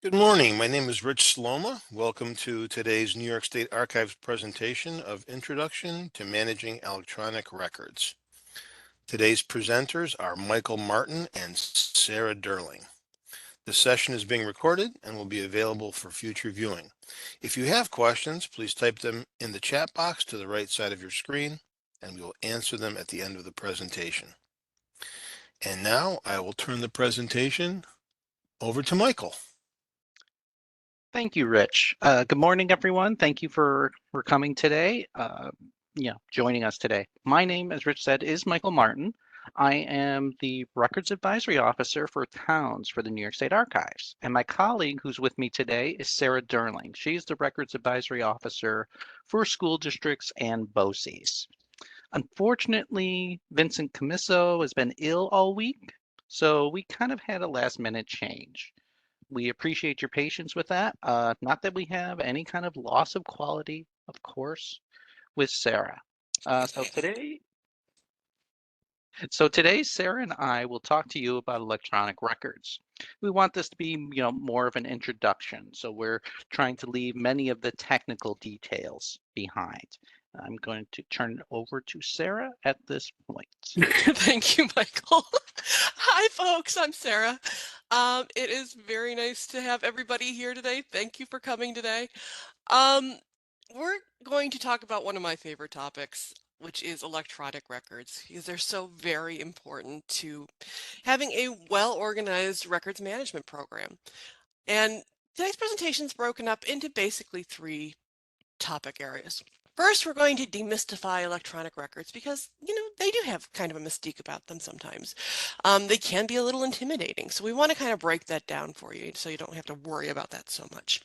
Good morning. My name is Rich Sloma. Welcome to today's New York State Archives presentation of Introduction to Managing Electronic Records. Today's presenters are Michael Martin and Sarah Durling. The session is being recorded and will be available for future viewing. If you have questions, please type them in the chat box to the right side of your screen, and we will answer them at the end of the presentation. And now I will turn the presentation over to Michael. Thank you, Rich. Good morning, everyone. Thank you for coming today, joining us today. My name, as Rich said, is Michael Martin. I am the Records Advisory Officer for Towns for the New York State Archives. And my colleague who's with me today is Sarah Durling. She's the Records Advisory Officer for school districts and BOCES. Unfortunately, Vincent Camiso has been ill all week, so we kind of had a last minute change. We appreciate your patience with that. Not that we have any kind of loss of quality, of course, with Sarah. So today, Sarah and I will talk to you about electronic records. We want this to be, more of an introduction. So we're trying to leave many of the technical details behind. I'm going to turn it over to Sarah at this point. Thank you, Michael. Hi, folks. I'm Sarah. It is very nice to have everybody here today. Thank you for coming today. We're going to talk about one of my favorite topics, which is electronic records, because they're so very important to having a well-organized records management program. And today's presentation is broken up into basically three topic areas. First, we're going to demystify electronic records because, they do have kind of a mystique about them sometimes. They can be a little intimidating, so we want to kind of break that down for you so you don't have to worry about that so much.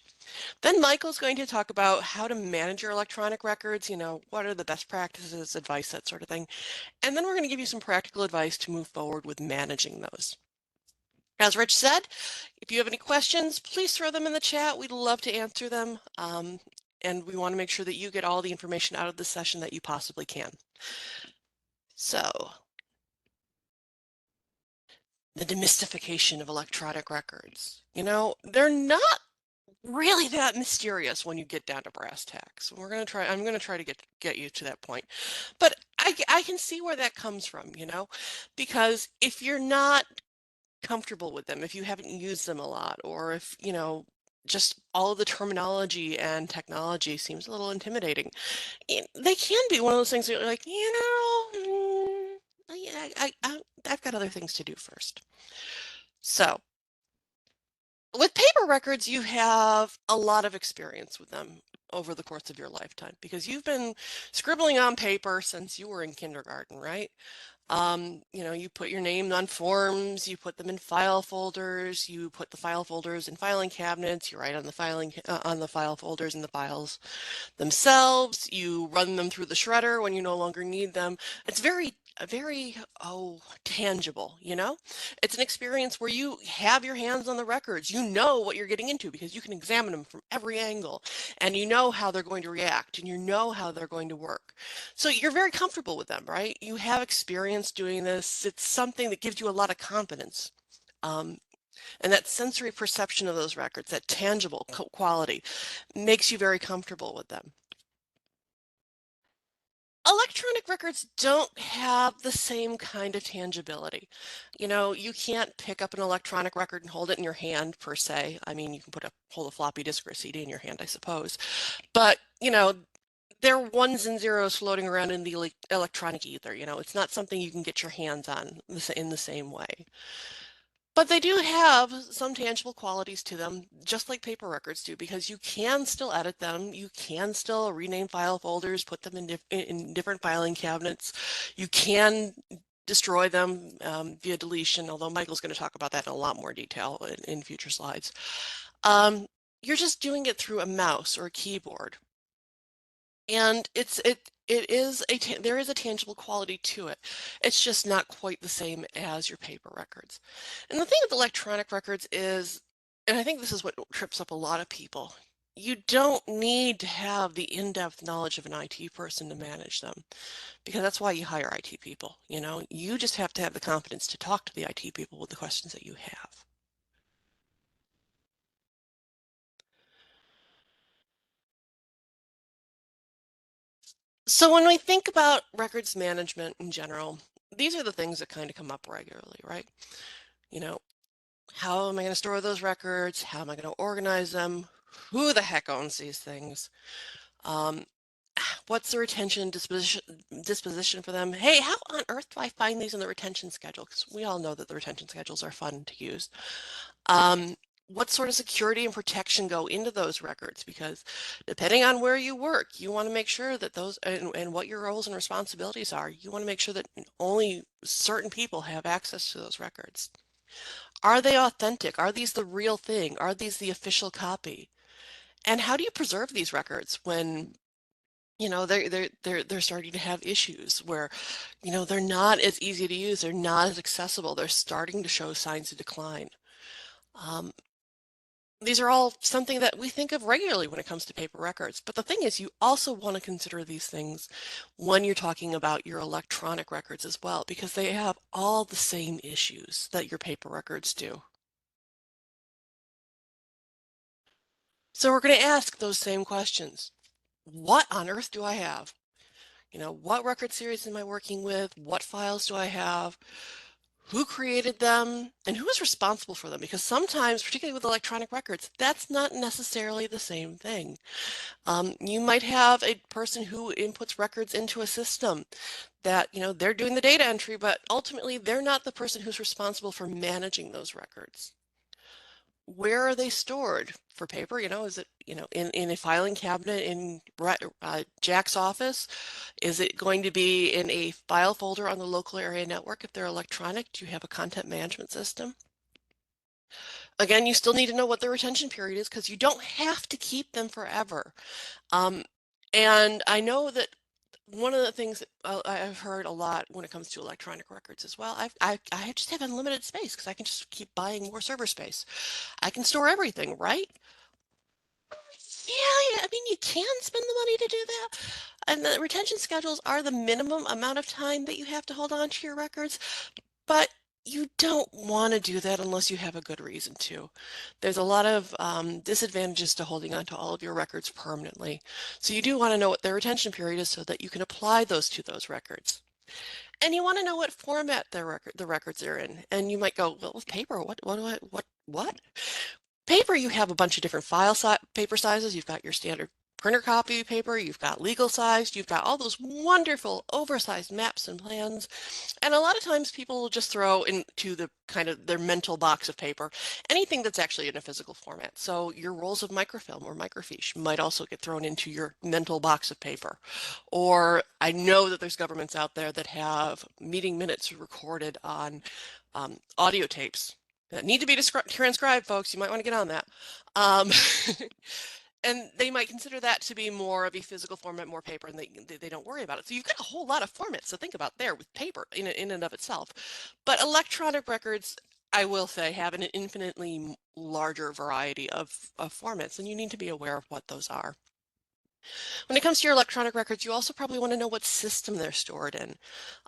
Then Michael's going to talk about how to manage your electronic records, what are the best practices, advice, that sort of thing. And then we're going to give you some practical advice to move forward with managing those. As Rich said, if you have any questions, please throw them in the chat. We'd love to answer them. And we want to make sure that you get all the information out of the session that you possibly can. So, the demystification of electronic records. They're not really that mysterious when you get down to brass tacks. I'm going to try to get you to that point. But I can see where that comes from, because if you're not comfortable with them, if you haven't used them a lot, or if, just all of the terminology and technology seems a little intimidating, they can be one of those things that you're like, I've got other things to do first. So with paper records, you have a lot of experience with them over the course of your lifetime because you've been scribbling on paper since you were in kindergarten, right? You put your name on forms, you put them in file folders, you put the file folders in filing cabinets, you write on the file folders and the files themselves, you run them through the shredder when you no longer need them. It's very tangible, It's an experience where you have your hands on the records. You know what you're getting into because you can examine them from every angle and you know how they're going to react and you know how they're going to work. So you're very comfortable with them, right? You have experience doing this. It's something that gives you a lot of confidence. And that sensory perception of those records, that tangible quality, makes you very comfortable with them. Electronic records don't have the same kind of tangibility. You can't pick up an electronic record and hold it in your hand per se. I mean, you can hold a floppy disk or a CD in your hand, I suppose. But, they're ones and zeros floating around in the electronic ether. It's not something you can get your hands on in the same way. But they do have some tangible qualities to them, just like paper records do, because you can still edit them. You can still rename file folders, put them in different filing cabinets. You can destroy them via deletion, although Michael's going to talk about that in a lot more detail in future slides. You're just doing it through a mouse or a keyboard. And there is a tangible quality to it. It's just not quite the same as your paper records. And the thing with electronic records is, and I think this is what trips up a lot of people, you don't need to have the in-depth knowledge of an IT person to manage them, because that's why you hire IT people. You just have to have the confidence to talk to the IT people with the questions that you have. So when we think about records management in general, these are the things that kind of come up regularly, right? You know, how am I going to store those records? How am I going to organize them? Who the heck owns these things? Um, what's the retention disposition for them? Hey, how on earth do I find these in the retention schedule? Because we all know that the retention schedules are fun to use. What sort of security and protection go into those records? Because depending on where you work, you want to make sure that those and what your roles and responsibilities are, you want to make sure that only certain people have access to those records. Are they authentic? Are these the real thing? Are these the official copy? And how do you preserve these records when they're starting to have issues where they're not as easy to use, they're not as accessible, they're starting to show signs of decline. Um, these are all something that we think of regularly when it comes to paper records. But the thing is, you also want to consider these things when you're talking about your electronic records as well, because they have all the same issues that your paper records do. So we're going to ask those same questions. What on earth do I have? What record series am I working with? What files do I have? Who created them? And who is responsible for them? Because sometimes, particularly with electronic records, that's not necessarily the same thing. You might have a person who inputs records into a system that, they're doing the data entry, but ultimately they're not the person who's responsible for managing those records. Where are they stored? For paper, is it, in a filing cabinet in Jack's office? Is it going to be in a file folder on the local area network if they're electronic? Do you have a content management system? Again, you still need to know what the retention period is because you don't have to keep them forever. Um, and I know that one of the things that I've heard a lot when it comes to electronic records as well, I just have unlimited space because I can just keep buying more server space. I can store everything, right? Yeah, I mean, you can spend the money to do that. And the retention schedules are the minimum amount of time that you have to hold on to your records, but you don't want to do that unless you have a good reason to. There's a lot of disadvantages to holding on to all of your records permanently. So you do want to know what their retention period is so that you can apply those to those records. And you want to know what format the records are in. And you might go, well, with paper, what? Paper, you have a bunch of different paper sizes. You've got your standard printer copy paper, you've got legal sized, you've got all those wonderful oversized maps and plans. And a lot of times people will just throw into the kind of their mental box of paper anything that's actually in a physical format. So your rolls of microfilm or microfiche might also get thrown into your mental box of paper. Or I know that there's governments out there that have meeting minutes recorded on audio tapes that need to be transcribed, folks. You might want to get on that. Um, and they might consider that to be more of a physical format, more paper, and they don't worry about it. So you've got a whole lot of formats to think about there with paper in and of itself. But electronic records, I will say, have an infinitely larger variety of formats, and you need to be aware of what those are. When it comes to your electronic records, you also probably want to know what system they're stored in.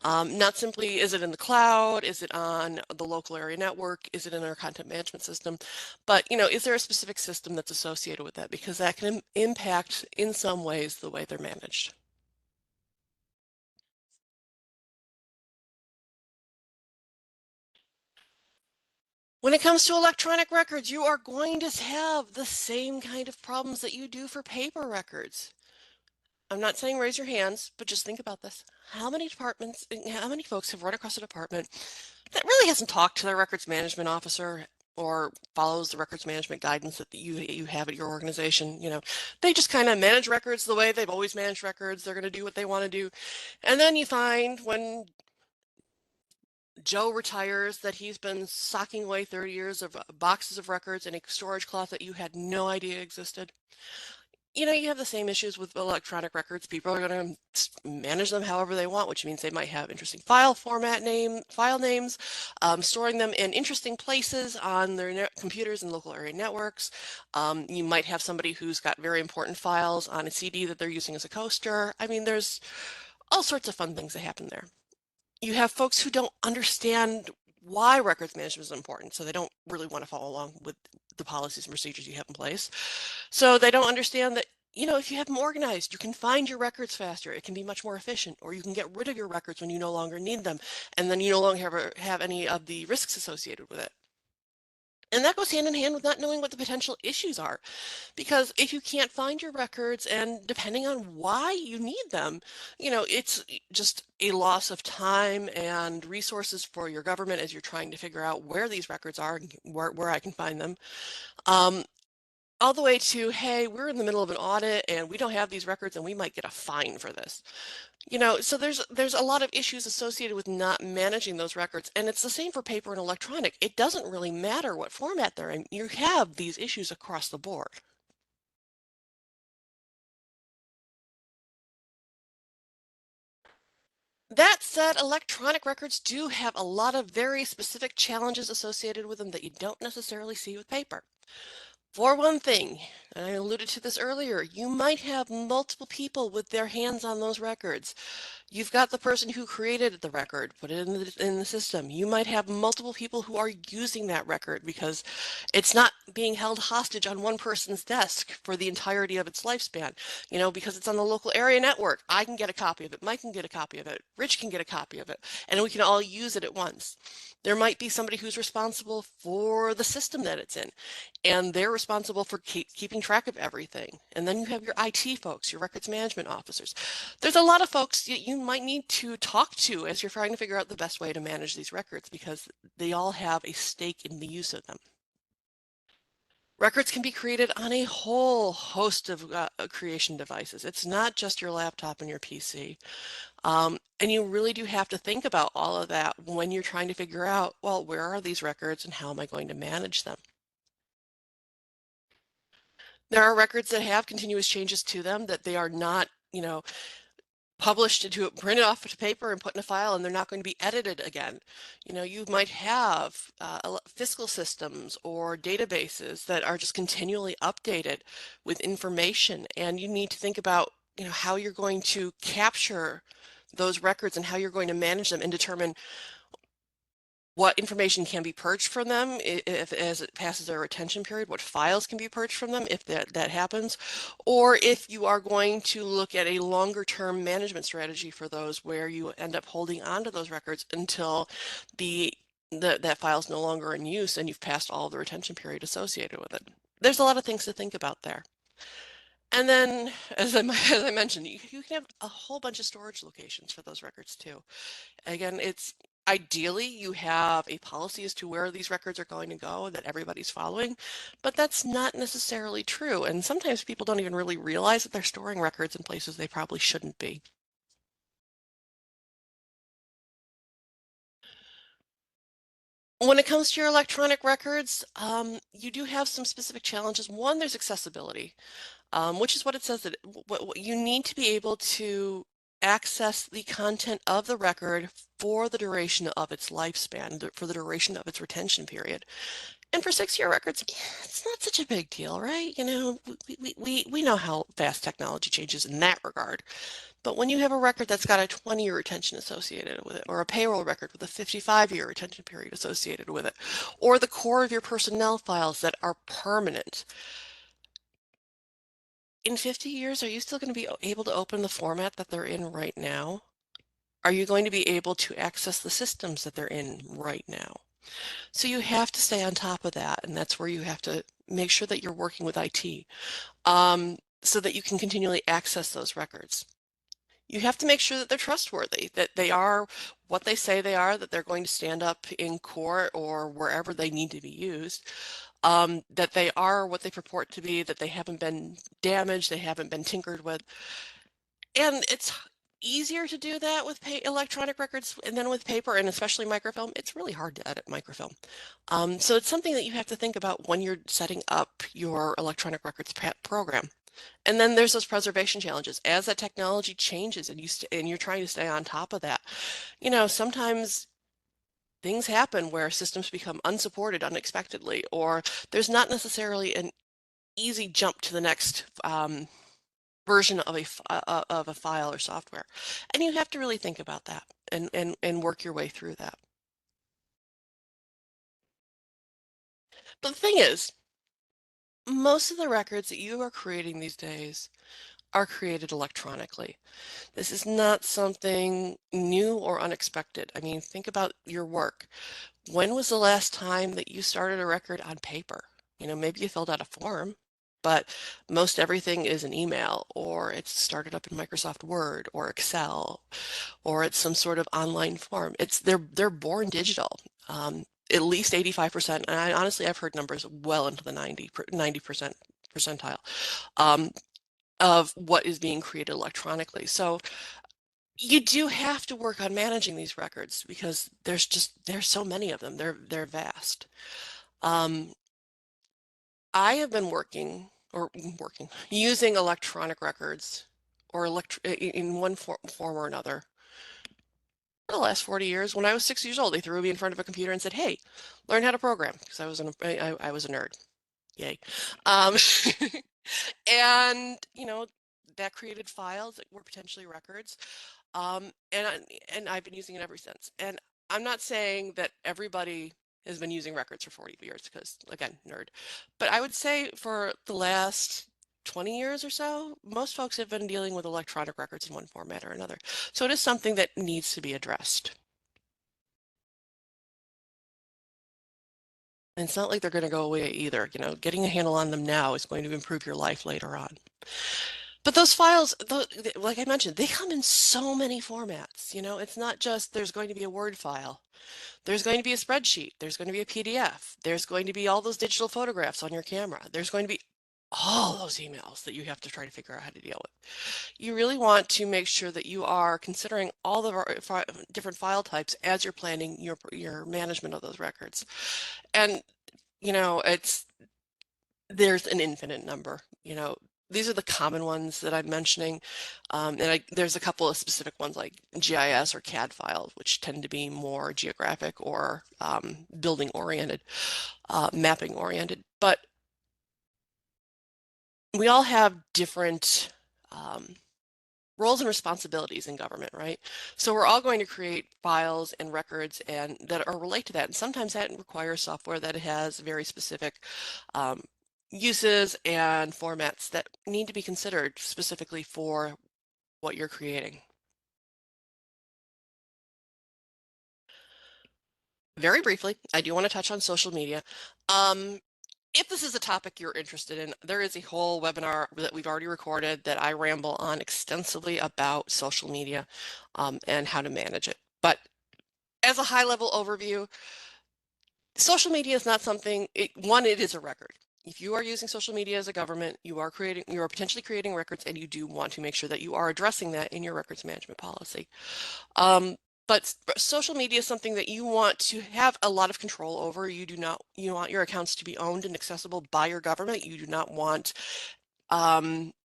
Not simply, is it in the cloud? Is it on the local area network? Is it in our content management system? But, is there a specific system that's associated with that? Because that can impact in some ways the way they're managed. When it comes to electronic records, you are going to have the same kind of problems that you do for paper records. I'm not saying raise your hands, but just think about this. How many folks have run across a department that really hasn't talked to their records management officer or follows the records management guidance that you have at your organization? They just kind of manage records the way they've always managed records. They're going to do what they want to do. And then you find when Joe retires that he's been socking away 30 years of boxes of records in a storage closet that you had no idea existed. You have the same issues with electronic records. People are going to manage them however they want, which means they might have interesting file names, storing them in interesting places on their computers and local area networks. You might have somebody who's got very important files on a CD that they're using as a coaster. I mean, there's all sorts of fun things that happen there. You have folks who don't understand why records management is important, so they don't really want to follow along with the policies and procedures you have in place. So they don't understand that if you have them organized, you can find your records faster. It can be much more efficient, or you can get rid of your records when you no longer need them, and then you no longer have any of the risks associated with it. And that goes hand in hand with not knowing what the potential issues are. Because if you can't find your records and depending on why you need them, it's just a loss of time and resources for your government as you're trying to figure out where these records are and where I can find them. Um, all the way to, hey, we're in the middle of an audit and we don't have these records and we might get a fine for this. So there's a lot of issues associated with not managing those records, and it's the same for paper and electronic. It doesn't really matter what format they're in. You have these issues across the board. That said, electronic records do have a lot of very specific challenges associated with them that you don't necessarily see with paper. For one thing, and I alluded to this earlier, you might have multiple people with their hands on those records. You've got the person who created the record, put it in the system. You might have multiple people who are using that record because it's not being held hostage on one person's desk for the entirety of its lifespan, because it's on the local area network. I can get a copy of it, Mike can get a copy of it, Rich can get a copy of it, and we can all use it at once. There might be somebody who's responsible for the system that it's in, and they're responsible for keeping track of everything. And then you have your IT folks, your records management officers. There's a lot of folks you might need to talk to as you're trying to figure out the best way to manage these records because they all have a stake in the use of them. Records can be created on a whole host of creation devices. It's not just your laptop and your PC. And you really do have to think about all of that when you're trying to figure out, well, where are these records and how am I going to manage them? There are records that have continuous changes to them that they are not, published into printed off to paper and put in a file, and they're not going to be edited again. You might have fiscal systems or databases that are just continually updated with information, and you need to think about, how you're going to capture those records and how you're going to manage them and determine what information can be purged from them if as it passes their retention period, what files can be purged from them if that happens, or if you are going to look at a longer term management strategy for those where you end up holding on to those records until that file is no longer in use and you've passed all of the retention period associated with it. There's a lot of things to think about there. And then, as I mentioned, you can have a whole bunch of storage locations for those records too. Again, it's ideally you have a policy as to where these records are going to go that everybody's following, but that's not necessarily true. And sometimes people don't even really realize that they're storing records in places they probably shouldn't be. When it comes to your electronic records, you do have some specific challenges. One, there's accessibility, which is what it says that what you need to be able to access the content of the record for the duration of its lifespan, for the duration of its retention period. And for 6-year records, it's not such a big deal, right? We know how fast technology changes in that regard. But when you have a record that's got a 20-year retention associated with it, or a payroll record with a 55-year retention period associated with it, or the core of your personnel files that are permanent, in 50 years, are you still going to be able to open the format that they're in right now? Are you going to be able to access the systems that they're in right now? So you have to stay on top of that, and that's where you have to make sure that you're working with IT so that you can continually access those records. You have to make sure that they're trustworthy, that they are what they say they are, that they're going to stand up in court or wherever they need to be used, that they are what they purport to be, that they haven't been damaged, they haven't been tinkered with. And it's easier to do that with electronic records and then with paper, and especially microfilm. It's really hard to edit microfilm. So it's something that you have to think about when you're setting up your electronic records program. And then there's those preservation challenges. As that technology changes and you're trying to stay on top of that, sometimes things happen where systems become unsupported unexpectedly, or there's not necessarily an easy jump to the next version of a file or software. And you have to really think about that and work your way through that. But the thing is, most of the records that you are creating these days are created electronically. This is not something new or unexpected. I mean, think about your work. When was the last time that you started a record on paper? You know, maybe you filled out a form, but most everything is an email, or it's started up in Microsoft Word or Excel, or it's some sort of online form. They're born digital. At least 85%, and I've heard numbers well into the 90% percentile um, of what is being created electronically. So you do have to work on managing these records because there's so many of them. They're vast. Um, I have been using electronic records or in one form or another for the last 40 years. When I was 6 years old, they threw me in front of a computer and said, "Hey, learn how to program," because I was a nerd. Yay. Um, and that created files that were potentially records. And I've been using it ever since. And I'm not saying that everybody has been using records for 40 years because, again, nerd. But I would say for the last 20 years or so, most folks have been dealing with electronic records in one format or another. So it is something that needs to be addressed. And it's not like they're going to go away either. You know, getting a handle on them now is going to improve your life later on. But those files, like I mentioned, they come in so many formats. You know, it's not just there's going to be a Word file. There's going to be a spreadsheet. There's going to be a PDF. There's going to be all those digital photographs on your camera. There's going to be all those emails that you have to try to figure out how to deal with. You really want to make sure that you are considering all the different file types as you're planning your management of those records. And, there's an infinite number. These are the common ones that I'm mentioning. There's a couple of specific ones like GIS or CAD files, which tend to be more geographic or building oriented, mapping oriented. But we all have different roles and responsibilities in government, right? So we're all going to create files and records and that are related to that. And sometimes that requires software that has very specific uses and formats that need to be considered specifically for what you're creating. Very briefly, I do want to touch on social media. If this is a topic you're interested in, there is a whole webinar that we've already recorded that I ramble on extensively about social media and how to manage it. But as a high-level overview, social media is not something, it is a record. If you are using social media as a government, you are potentially creating records, and you do want to make sure that you are addressing that in your records management policy. But social media is something that you want to have a lot of control over. You want your accounts to be owned and accessible by your government. You do not want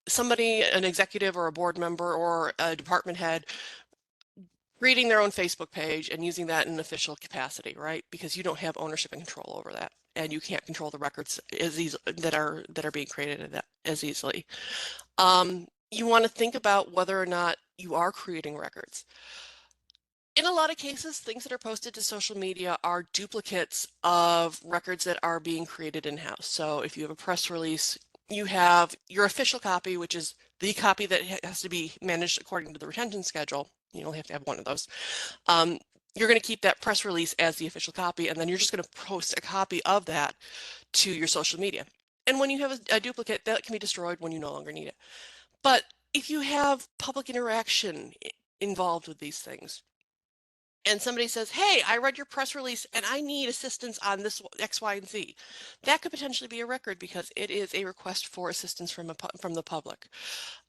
somebody, an executive or a board member or a department head, creating their own Facebook page and using that in an official capacity, right? Because you don't have ownership and control over that, and you can't control the records that are being created as easily. You want to think about whether or not you are creating records. In a lot of cases, things that are posted to social media are duplicates of records that are being created in-house. So if you have a press release, you have your official copy, which is the copy that has to be managed according to the retention schedule. You only have to have one of those. You're going to keep that press release as the official copy, and then you're just going to post a copy of that to your social media. And when you have a duplicate, that can be destroyed when you no longer need it. But if you have public interaction involved with these things, and somebody says, "Hey, I read your press release and I need assistance on this X, Y, and Z," that could potentially be a record because it is a request for assistance from the public.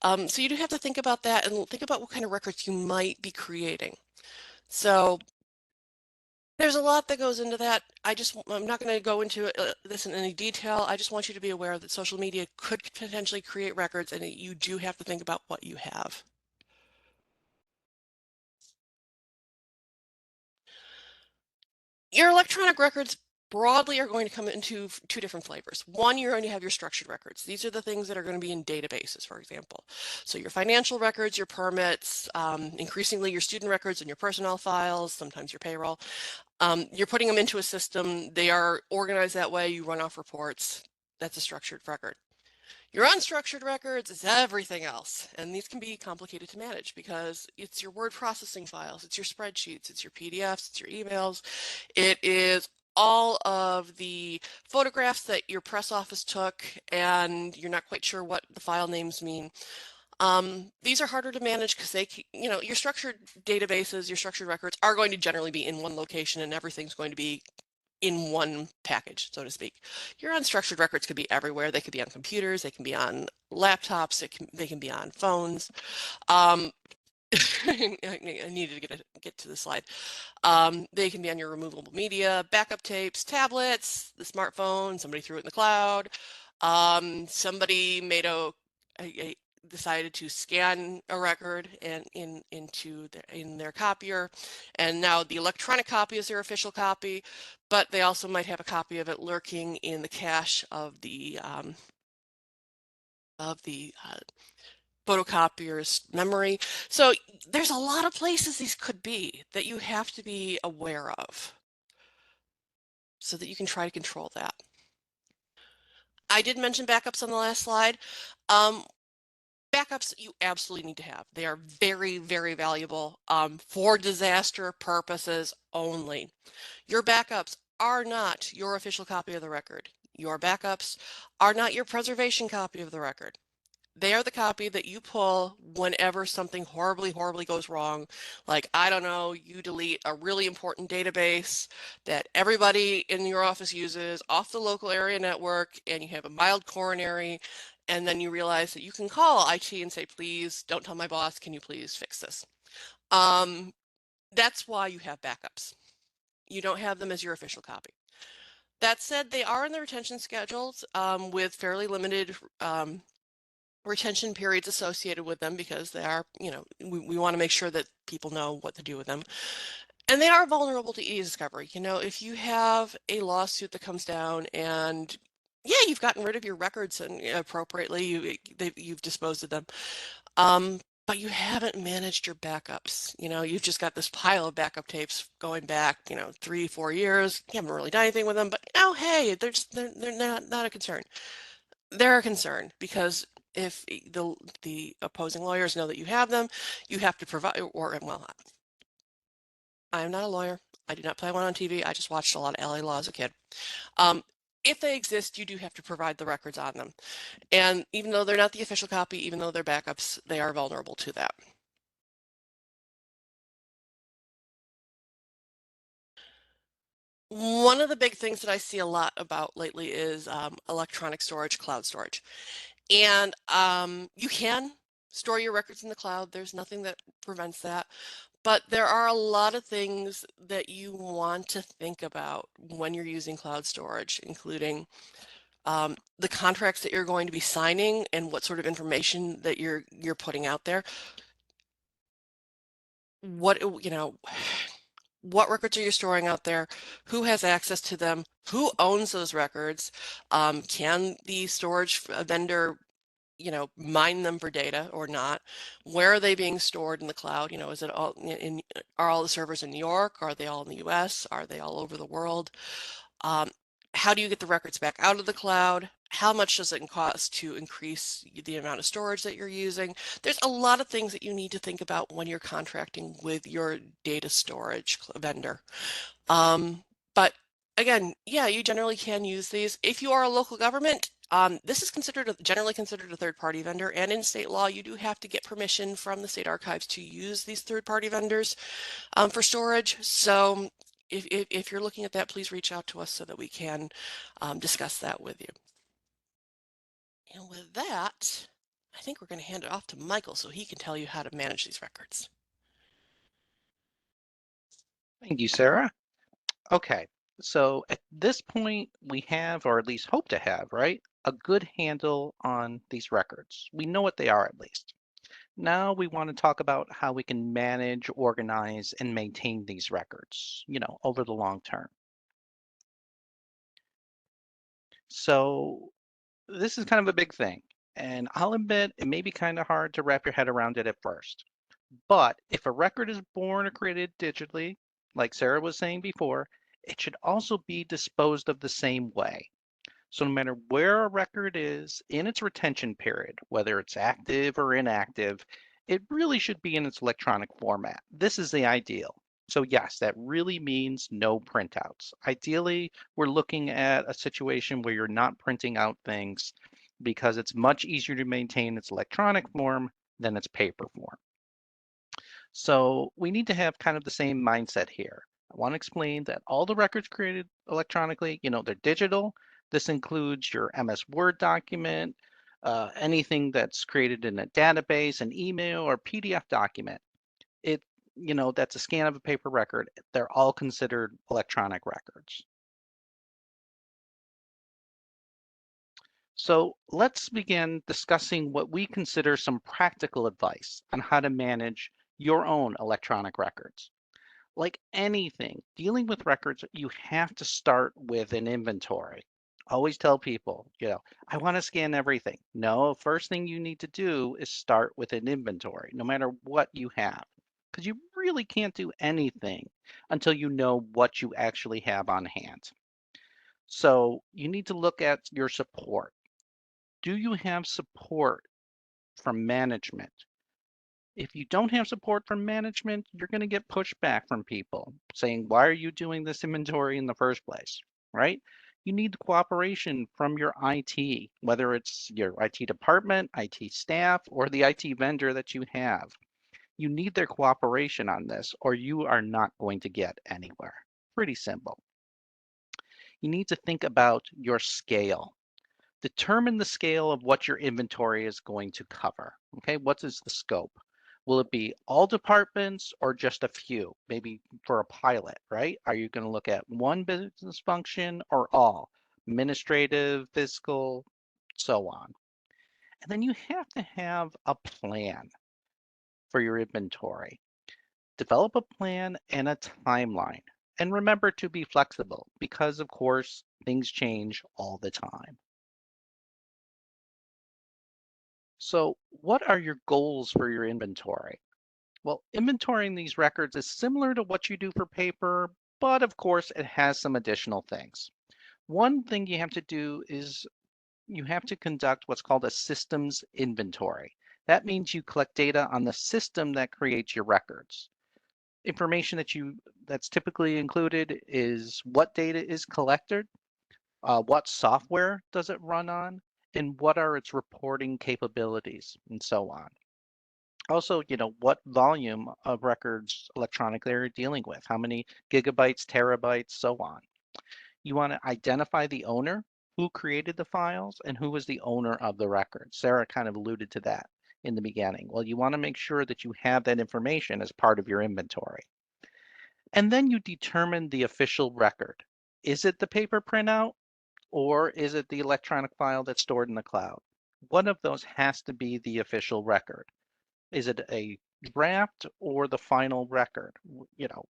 So you do have to think about that and think about what kind of records you might be creating. So there's a lot that goes into that. I'm not going to go into this in any detail. I just want you to be aware that social media could potentially create records, and you do have to think about what you have. Your electronic records broadly are going to come into two different flavors. One, you're going to have your structured records. These are the things that are going to be in databases, for example. So your financial records, your permits, increasingly your student records and your personnel files, sometimes your payroll. You're putting them into a system. They are organized that way. You run off reports. That's a structured record. Your unstructured records is everything else, and these can be complicated to manage because it's your word processing files, it's your spreadsheets, it's your PDFs, it's your emails, it is all of the photographs that your press office took and you're not quite sure what the file names mean. These are harder to manage because your structured databases, your structured records are going to generally be in one location and everything's going to be in one package, so to speak. Your unstructured records could be everywhere. They could be on computers, they can be on laptops, they can be on phones. I needed to get to the slide. They can be on your removable media, backup tapes, tablets, the smartphone, somebody threw it in the cloud. Somebody made decided to scan a record and in their copier, and now the electronic copy is their official copy, but they also might have a copy of it lurking in the cache of the photocopier's memory. So there's a lot of places these could be that you have to be aware of so that you can try to control that. I did mention backups on the last slide. Backups you absolutely need to have. They are very, very valuable for disaster purposes only. Your backups are not your official copy of the record. Your backups are not your preservation copy of the record. They are the copy that you pull whenever something horribly, horribly goes wrong. Like, I don't know, you delete a really important database that everybody in your office uses off the local area network, and you have a mild coronary, and then you realize that you can call IT and say, please don't tell my boss, can you please fix this? That's why you have backups. You don't have them as your official copy. That said, they are in the retention schedules with fairly limited retention periods associated with them because they are, we want to make sure that people know what to do with them. And they are vulnerable to e-discovery. If you have a lawsuit that comes down and yeah, you've gotten rid of your records and appropriately, you've disposed of them, but you haven't managed your backups. You've just got this pile of backup tapes going back, 3-4 years. You haven't really done anything with them, but hey, they're not a concern. They're a concern because if the opposing lawyers know that you have them, you have to provide, well, I am not a lawyer. I did not play one on TV. I just watched a lot of LA Law as a kid. If they exist, you do have to provide the records on them. And even though they're not the official copy, even though they're backups, they are vulnerable to that. One of the big things that I see a lot about lately is electronic storage, cloud storage. And you can store your records in the cloud. There's nothing that prevents that. But there are a lot of things that you want to think about when you're using cloud storage, including the contracts that you're going to be signing and what sort of information that you're putting out there. What records are you storing out there? Who has access to them? Who owns those records? Can the storage vendor mine them for data or not? Where are they being stored in the cloud? Is it all are all the servers in New York? Are they all in the US? Are they all over the world? How do you get the records back out of the cloud? How much does it cost to increase the amount of storage that you're using? There's a lot of things that you need to think about when you're contracting with your data storage vendor. But again, yeah, you generally can use these. If you are a local government, this is generally considered a third-party vendor, and in state law, you do have to get permission from the state archives to use these third-party vendors for storage. So if you're looking at that, please reach out to us so that we can discuss that with you. And with that, I think we're going to hand it off to Michael so he can tell you how to manage these records. Thank you, Sarah. Okay, so at this point, we have, or at least hope to have, right, a good handle on these records. We know what they are at least. Now we want to talk about how we can manage, organize, and maintain these records, over the long term. So this is kind of a big thing, and I'll admit it may be kind of hard to wrap your head around it at first. But if a record is born or created digitally, like Sarah was saying before, it should also be disposed of the same way. So no matter where a record is in its retention period, whether it's active or inactive, it really should be in its electronic format. This is the ideal. So yes, that really means no printouts. Ideally, we're looking at a situation where you're not printing out things because it's much easier to maintain its electronic form than its paper form. So we need to have kind of the same mindset here. I want to explain that all the records created electronically, they're digital. This includes your MS Word document, anything that's created in a database, an email, or PDF document. It, that's a scan of a paper record. They're all considered electronic records. So let's begin discussing what we consider some practical advice on how to manage your own electronic records. Like anything, dealing with records, you have to start with an inventory. Always tell people, I want to scan everything. No, first thing you need to do is start with an inventory, no matter what you have, because you really can't do anything until you know what you actually have on hand. So you need to look at your support. Do you have support from management? If you don't have support from management, you're going to get pushback from people saying, why are you doing this inventory in the first place, right? You need cooperation from your IT, whether it's your IT department, IT staff, or the IT vendor that you have. You need their cooperation on this, or you are not going to get anywhere. Pretty simple. You need to think about your scale. Determine the scale of what your inventory is going to cover. Okay, what is the scope? Will it be all departments or just a few? Maybe for a pilot, right? Are you going to look at one business function or all? Administrative, fiscal, so on. And then you have to have a plan for your inventory. Develop a plan and a timeline. And remember to be flexible because, of course, things change all the time. So what are your goals for your inventory? Well, inventorying these records is similar to what you do for paper, but of course it has some additional things. One thing you have to do is you have to conduct what's called a systems inventory. That means you collect data on the system that creates your records. Information that's typically included is what data is collected, what software does it run on, and what are its reporting capabilities, and so on. Also, what volume of records electronically are you dealing with? How many gigabytes, terabytes, so on. You want to identify the owner, who created the files, and who was the owner of the record. Sarah kind of alluded to that in the beginning. Well, you want to make sure that you have that information as part of your inventory. And then you determine the official record. Is it the paper printout or is it the electronic file that's stored in the cloud? One of those has to be the official record. Is it a draft or the final record?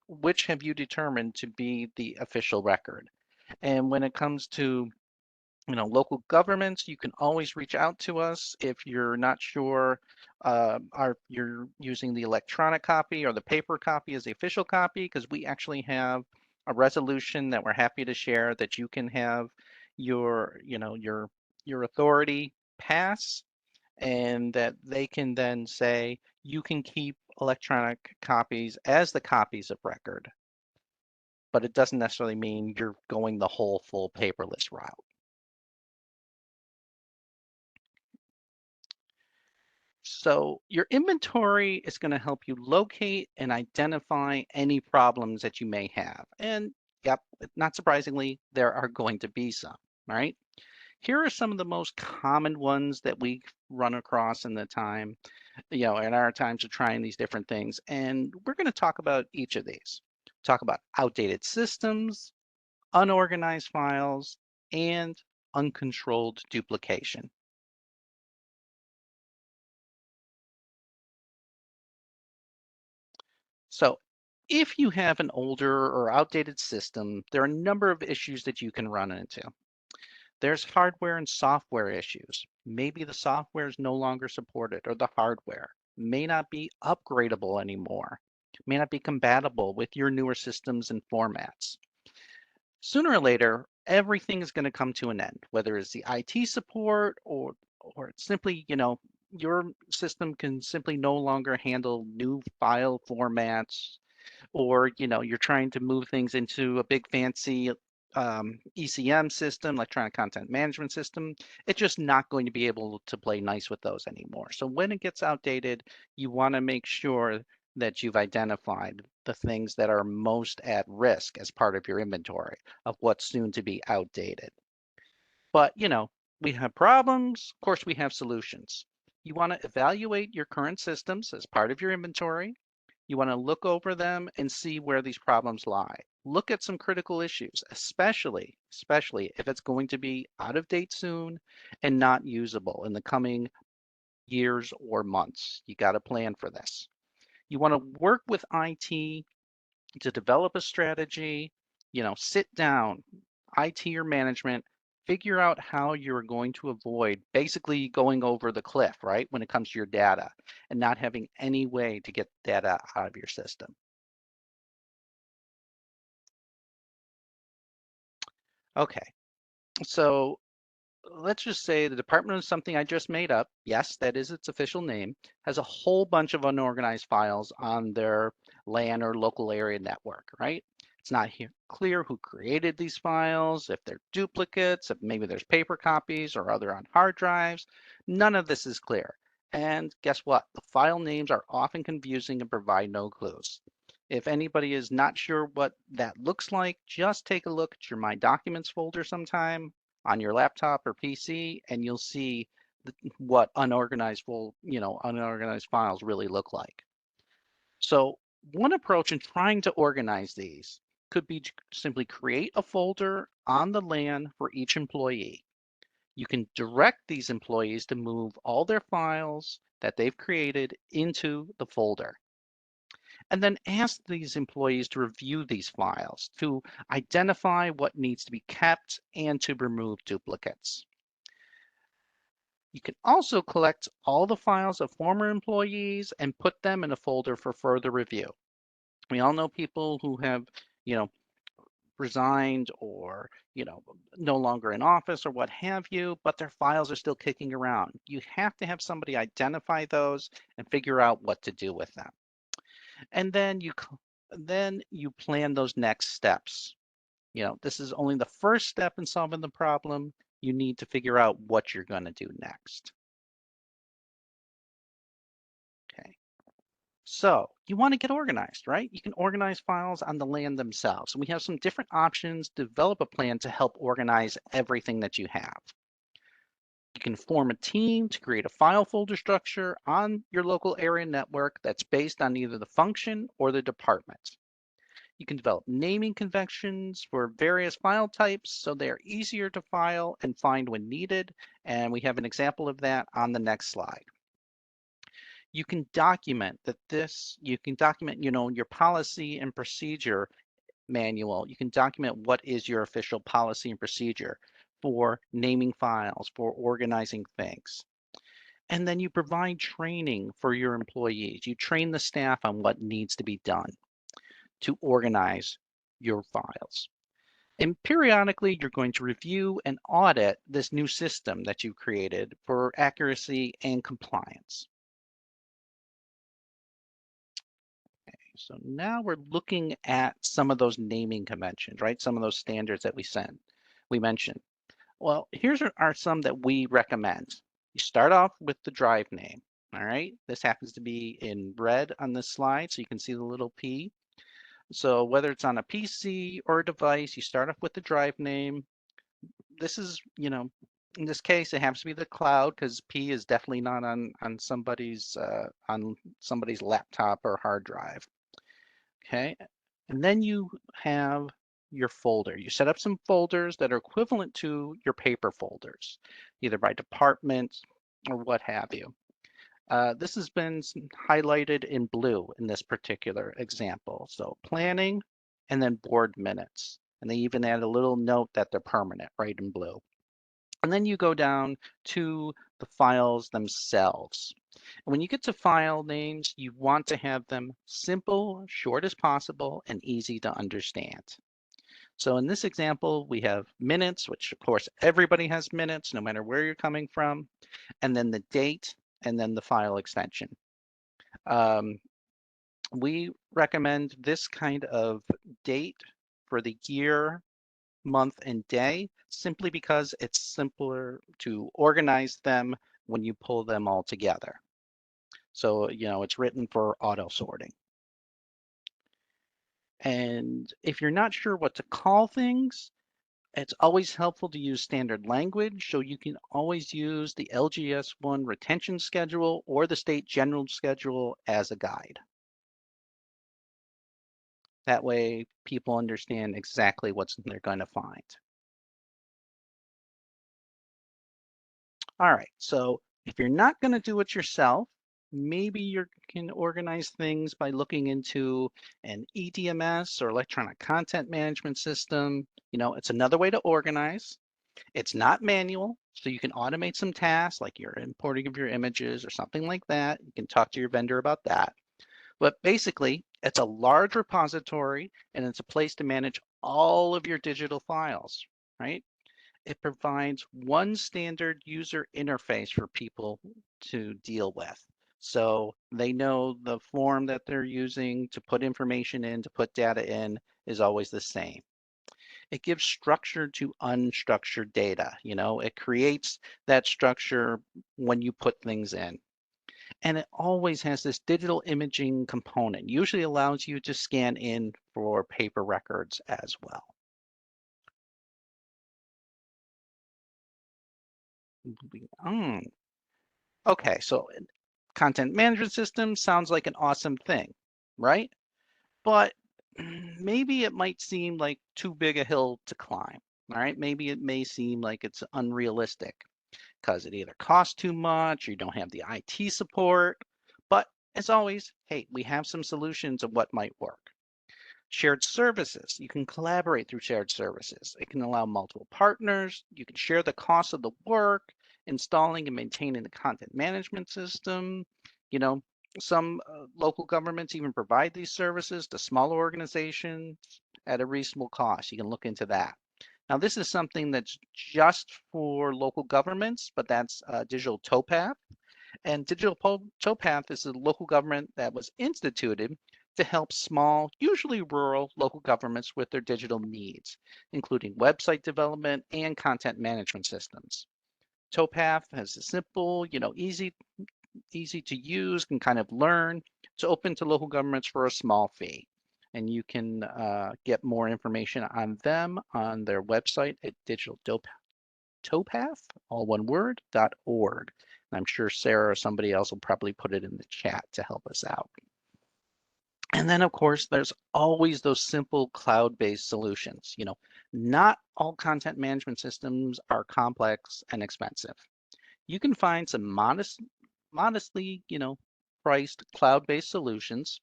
Which have you determined to be the official record? And when it comes to local governments, you can always reach out to us if you're not sure you're using the electronic copy or the paper copy as the official copy, because we actually have a resolution that we're happy to share that you can have your authority pass, and that they can then say you can keep electronic copies as the copies of record, but it doesn't necessarily mean you're going the whole full paperless route. So your inventory is going to help you locate and identify any problems that you may have. And yep, not surprisingly, there are going to be some, right? Here are some of the most common ones that we run across in the time, in our times of trying these different things. And we're going to talk about each of these. Talk about outdated systems, unorganized files, and uncontrolled duplication. So if you have an older or outdated system, there are a number of issues that you can run into. There's hardware and software issues. Maybe the software is no longer supported, or the hardware may not be upgradable anymore, may not be compatible with your newer systems and formats. Sooner or later, everything is going to come to an end, whether it's the IT support or it's simply, your system can simply no longer handle new file formats, or you're trying to move things into a big fancy ECM system, electronic content management system. It's just not going to be able to play nice with those anymore. So when it gets outdated, you want to make sure that you've identified the things that are most at risk as part of your inventory of what's soon to be outdated. But we have problems, of course we have solutions. You want to evaluate your current systems as part of your inventory. You want to look over them and see where these problems lie. Look at some critical issues, especially if it's going to be out of date soon and not usable in the coming years or months. You got to plan for this. You want to work with IT to develop a strategy, sit down, IT or management, figure out how you're going to avoid basically going over the cliff, right? When it comes to your data and not having any way to get data out of your system. Okay, so let's just say the Department of something I just made up, yes, that is its official name, has a whole bunch of unorganized files on their LAN or local area network, right? It's not clear who created these files, if they're duplicates, if maybe there's paper copies or other on hard drives. None of this is clear. And guess what? The file names are often confusing and provide no clues. If anybody is not sure what that looks like, just take a look at your My Documents folder sometime on your laptop or PC, and you'll see what unorganized files really look like. So one approach in trying to organize these could be to simply create a folder on the LAN for each employee. You can direct these employees to move all their files that they've created into the folder. And then ask these employees to review these files to identify what needs to be kept and to remove duplicates. You can also collect all the files of former employees and put them in a folder for further review. We all know people who have, you know, resigned or, no longer in office or what have you, but their files are still kicking around. You have to have somebody identify those and figure out what to do with them. And then you plan those next steps. This is only the first step in solving the problem. You need to figure out what you're going to do next. Okay. So you want to get organized, right? You can organize files on the LAN themselves. And we have some different options to develop a plan to help organize everything that you have. You can form a team to create a file folder structure on your local area network that's based on either the function or the department. You can develop naming conventions for various file types so they're easier to file and find when needed. And we have an example of that on the next slide. You can document your policy and procedure manual. You can document what is your official policy and procedure for naming files, for organizing things. And then you provide training for your employees. You train the staff on what needs to be done to organize your files. And periodically, you're going to review and audit this new system that you created for accuracy and compliance. So now we're looking at some of those naming conventions, right? Some of those standards that we mentioned. Well, here's are some that we recommend. You start off with the drive name, all right? This happens to be in red on this slide, so you can see the little P. So whether it's on a PC or a device, you start off with the drive name. This is, in this case, it happens to be the cloud because P is definitely not on somebody's laptop or hard drive. Okay, and then you have your folder. You set up some folders that are equivalent to your paper folders, either by department or what have you. This has been highlighted in blue in this particular example. So planning and then board minutes. And they even add a little note that they're permanent, right, in blue. And then you go down to the files themselves. And when you get to file names, you want to have them simple, short as possible, and easy to understand. So in this example, we have minutes, which of course everybody has minutes, no matter where you're coming from, and then the date, and then the file extension. We recommend this kind of date for the year, month, and day, simply because it's simpler to organize them when you pull them all together. So, it's written for auto sorting. And if you're not sure what to call things, it's always helpful to use standard language. So you can always use the LGS1 retention schedule or the state general schedule as a guide. That way people understand exactly what they're going to find. All right, so if you're not going to do it yourself, maybe you can organize things by looking into an EDMS or electronic content management system. It's another way to organize. It's not manual, so you can automate some tasks like your importing of your images or something like that. You can talk to your vendor about that. But basically, it's a large repository and it's a place to manage all of your digital files, right? It provides one standard user interface for people to deal with. So they know the form that they're using to put information in, to put data in, is always the same. It gives structure to unstructured data. It creates that structure when you put things in. And it always has this digital imaging component, usually allows you to scan in for paper records as well. Moving on. Okay, so content management system sounds like an awesome thing, right? But maybe it might seem like too big a hill to climb. All right, maybe it may seem like it's unrealistic because it either costs too much or you don't have the IT support. But as always, hey, we have some solutions of what might work. Shared services. You can collaborate through shared services. It can allow multiple partners. You can share the cost of the work, installing and maintaining the content management system. You know, some local governments even provide these services to smaller organizations at a reasonable cost. You can look into that. Now, this is something that's just for local governments, but that's Digital Towpath. And Digital Towpath is a local government that was instituted to help small, usually rural, local governments with their digital needs, including website development and content management systems. Towpath has a simple, easy to use, can kind of learn. It's open to local governments for a small fee. And you can get more information on them on their website at Digital Towpath, all one word, .org. And I'm sure Sarah or somebody else will probably put it in the chat to help us out. And then, of course, there's always those simple cloud-based solutions. Not all content management systems are complex and expensive. You can find some modestly, priced cloud-based solutions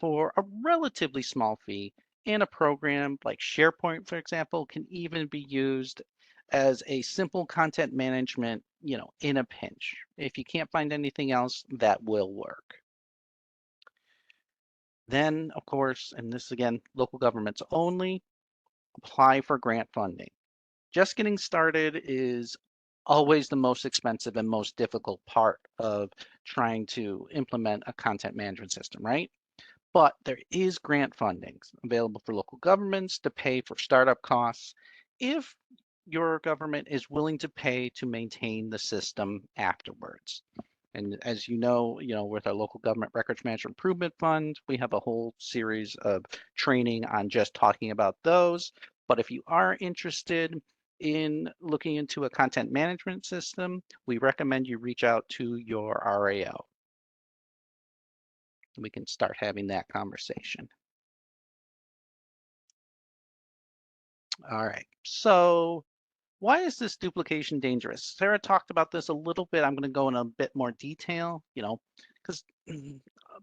for a relatively small fee, and a program like SharePoint, for example, can even be used as a simple content management, in a pinch. If you can't find anything else, that will work. Then, of course, and this again, local governments only, apply for grant funding. Just getting started is always the most expensive and most difficult part of trying to implement a content management system, right? But there is grant funding available for local governments to pay for startup costs if your government is willing to pay to maintain the system afterwards. And as with our local government records management improvement fund, we have a whole series of training on just talking about those. But if you are interested in looking into a content management system, we recommend you reach out to your RAO. We can start having that conversation. All right, so why is this duplication dangerous? Sarah talked about this a little bit. I'm going to go in a bit more detail, because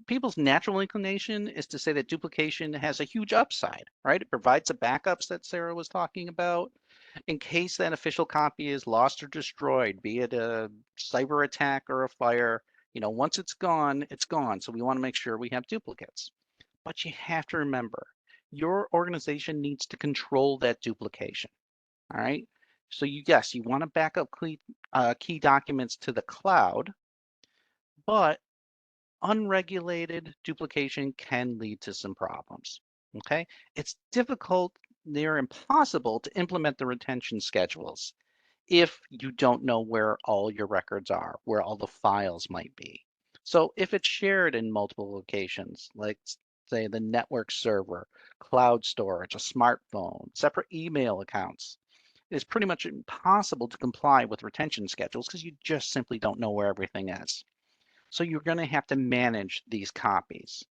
people's natural inclination is to say that duplication has a huge upside, right? It provides the backups that Sarah was talking about in case that official copy is lost or destroyed, be it a cyber attack or a fire. Once it's gone, it's gone. So we want to make sure we have duplicates. But you have to remember, your organization needs to control that duplication. All right. So yes, you want to back up key documents to the cloud, but unregulated duplication can lead to some problems. Okay. It's difficult, near impossible to implement the retention schedules if you don't know where all your records are, where all the files might be. So if it's shared in multiple locations, like say the network server, cloud storage, a smartphone, separate email accounts, it's pretty much impossible to comply with retention schedules because you just simply don't know where everything is. So you're going to have to manage these copies.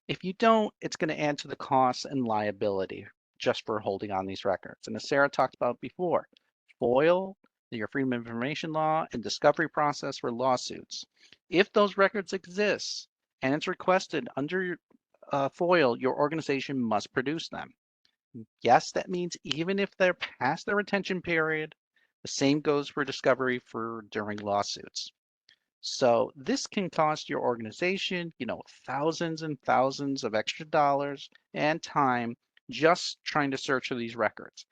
If you don't, it's going to add to the costs and liability just for holding on these records. And as Sarah talked about before, FOIL, your Freedom of Information Law, and discovery process for lawsuits. If those records exist and it's requested under FOIL, your organization must produce them. Yes, that means even if they're past their retention period, the same goes for discovery for during lawsuits. So this can cost your organization, thousands and thousands of extra dollars and time just trying to search for these records.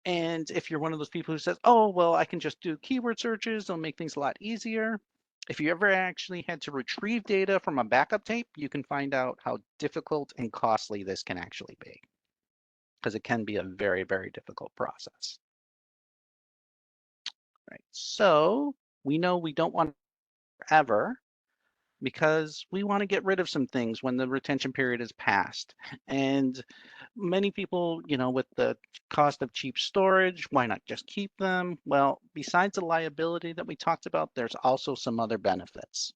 And if you're one of those people who says, oh, well, I can just do keyword searches, they'll make things a lot easier. If you ever actually had to retrieve data from a backup tape, you can find out how difficult and costly this can actually be, because it can be a very, very difficult process. Right. So we know we don't want to ever, because we want to get rid of some things when the retention period is passed. And many people, with the cost of cheap storage, why not just keep them? Well, besides the liability that we talked about, there's also some other benefits.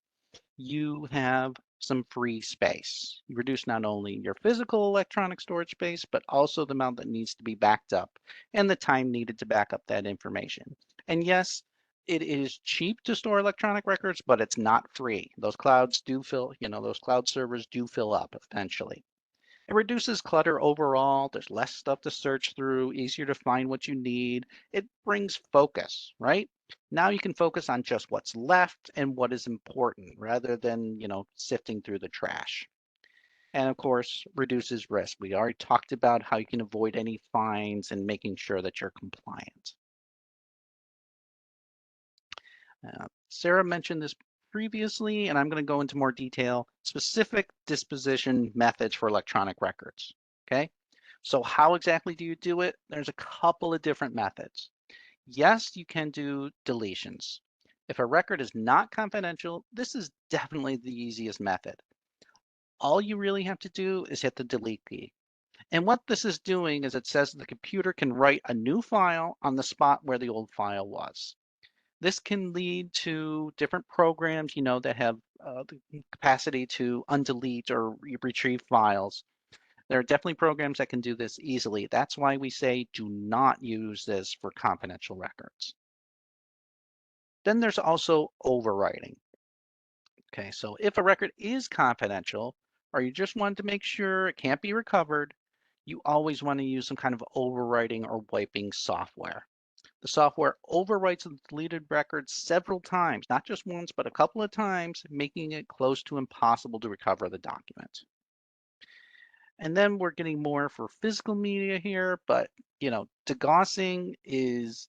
You have some free space. You reduce not only your physical electronic storage space, but also the amount that needs to be backed up and the time needed to back up that information. And yes, it is cheap to store electronic records, but it's not free. Those clouds do fill, those cloud servers do fill up eventually. It reduces clutter overall. There's less stuff to search through, easier to find what you need. It brings focus, right? Now you can focus on just what's left and what is important rather than, sifting through the trash. And of course, reduces risk. We already talked about how you can avoid any fines and making sure that you're compliant. Sarah mentioned this previously, and I'm going to go into more detail, specific disposition methods for electronic records. Okay, so how exactly do you do it? There's a couple of different methods. Yes, you can do deletions. If a record is not confidential, this is definitely the easiest method. All you really have to do is hit the delete key. And what this is doing is it says the computer can write a new file on the spot where the old file was. This can lead to different programs, that have the capacity to undelete or retrieve files. There are definitely programs that can do this easily. That's why we say do not use this for confidential records. Then there's also overwriting. Okay, so if a record is confidential, or you just want to make sure it can't be recovered, you always want to use some kind of overwriting or wiping software. The software overwrites the deleted record several times, not just once, but a couple of times, making it close to impossible to recover the document. And then we're getting more for physical media here, but degaussing is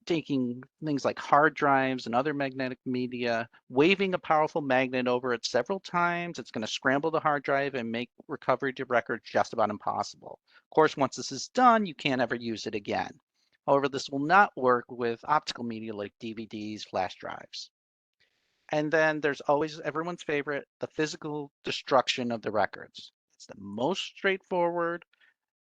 taking things like hard drives and other magnetic media, waving a powerful magnet over it several times. It's going to scramble the hard drive and make recovery to record just about impossible. Of course, once this is done, you can't ever use it again. However, this will not work with optical media like DVDs, flash drives. And then there's always everyone's favorite, the physical destruction of the records. It's the most straightforward.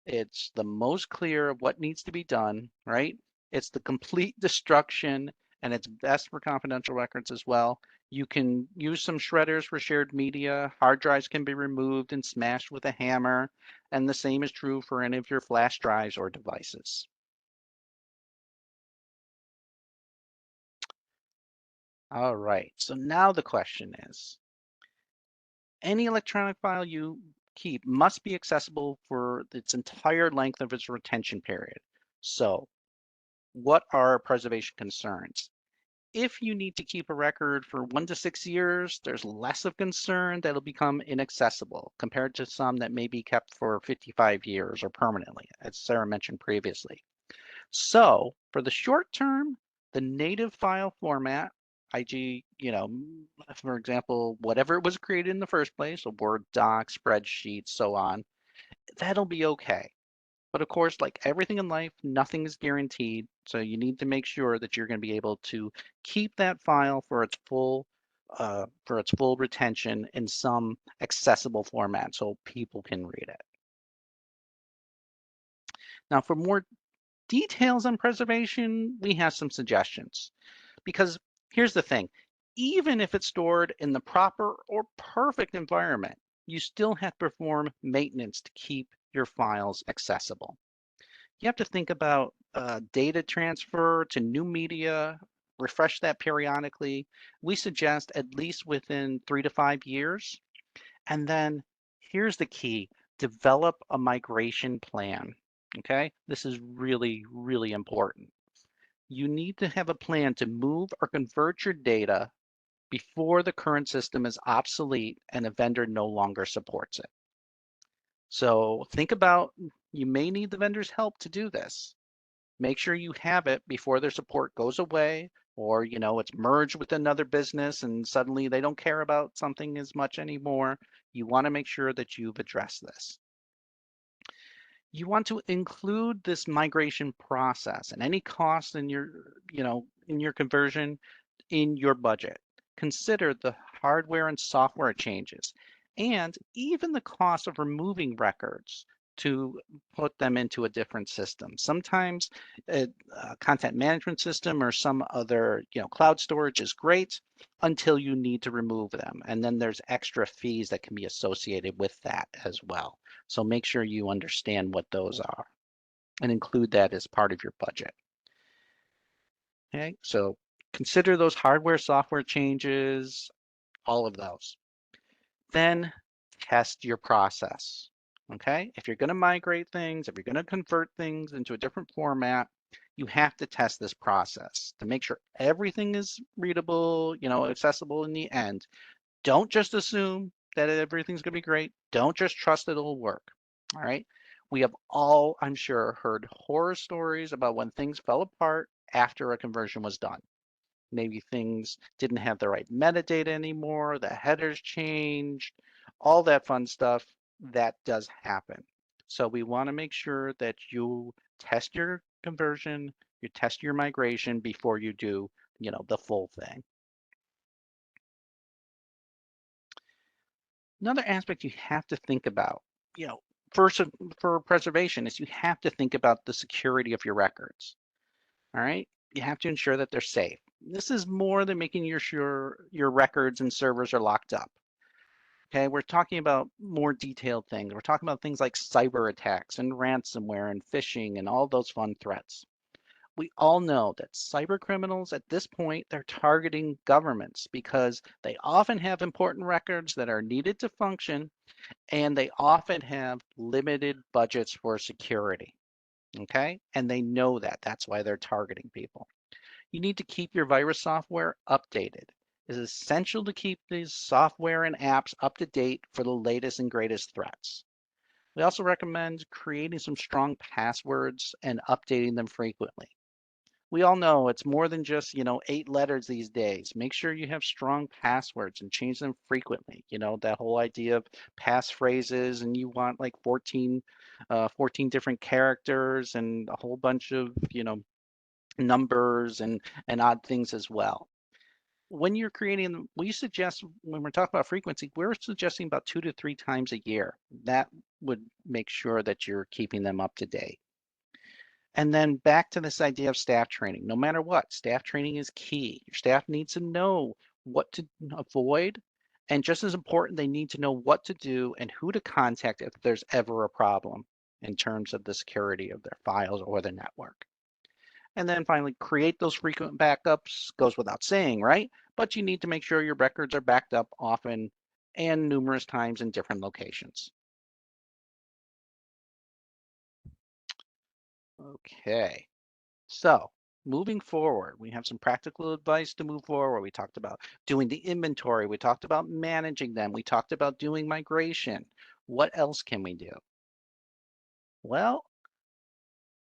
It's the most clear of what needs to be done, right? It's the complete destruction, and it's best for confidential records as well. You can use some shredders for shared media. Hard drives can be removed and smashed with a hammer, and the same is true for any of your flash drives or devices. All right, so now the question is, any electronic file you keep must be accessible for its entire length of its retention period. So what are preservation concerns? If you need to keep a record for 1 to 6 years, there's less of concern that it'll become inaccessible compared to some that may be kept for 55 years or permanently, as Sarah mentioned previously. So for the short term, the native file format, IG, for example, whatever it was created in the first place, a Word doc, spreadsheet, so on, that'll be okay. But of course, like everything in life, nothing is guaranteed. So you need to make sure that you're going to be able to keep that file for its full retention in some accessible format so people can read it. Now, for more details on preservation, we have some suggestions. Because here's the thing, even if it's stored in the proper or perfect environment, you still have to perform maintenance to keep your files accessible. You have to think about data transfer to new media, refresh that periodically. We suggest at least within 3 to 5 years. And then here's the key, develop a migration plan. Okay, this is really, really important. You need to have a plan to move or convert your data before the current system is obsolete and a vendor no longer supports it. So think about, you may need the vendor's help to do this. Make sure you have it before their support goes away, or it's merged with another business and suddenly they don't care about something as much anymore. You want to make sure that you've addressed this. You want to include this migration process and any costs in your conversion in your budget. Consider the hardware and software changes and even the cost of removing records to put them into a different system. Sometimes a content management system or some other cloud storage is great until you need to remove them. And then there's extra fees that can be associated with that as well. So make sure you understand what those are and include that as part of your budget. Okay, so consider those hardware, software changes, all of those. Then test your process. Okay, if you're going to migrate things, if you're going to convert things into a different format, you have to test this process to make sure everything is readable, accessible in the end. Don't just assume that everything's going to be great. Don't just trust it'll work. All right. We have all, I'm sure, heard horror stories about when things fell apart after a conversion was done. Maybe things didn't have the right metadata anymore, the headers changed, all that fun stuff. That does happen. So we want to make sure that you test your conversion, you test your migration before you do, the full thing. Another aspect you have to think about, first for preservation is you have to think about the security of your records. All right. You have to ensure that they're safe. This is more than making sure your records and servers are locked up. Okay, we're talking about more detailed things. We're talking about things like cyber attacks and ransomware and phishing and all those fun threats. We all know that cyber criminals at this point, they're targeting governments because they often have important records that are needed to function, and they often have limited budgets for security. Okay, and they know that. That's why they're targeting people. You need to keep your virus software updated. It's essential to keep these software and apps up to date for the latest and greatest threats. We also recommend creating some strong passwords and updating them frequently. We all know it's more than just, 8 letters these days. Make sure you have strong passwords and change them frequently. That whole idea of passphrases and you want like 14 different characters and a whole bunch of, numbers and odd things as well. When you're creating them, we suggest when we're talking about frequency, we're suggesting about 2 to 3 times a year. That would make sure that you're keeping them up to date. And then back to this idea of staff training. No matter what, staff training is key. Your staff needs to know what to avoid. And just as important, they need to know what to do and who to contact if there's ever a problem in terms of the security of their files or the network. And then finally, create those frequent backups. Goes without saying, right? But you need to make sure your records are backed up often and numerous times in different locations. Okay, so moving forward, we have some practical advice to move forward. We talked about doing the inventory. We talked about managing them. We talked about doing migration. What else can we do? Well,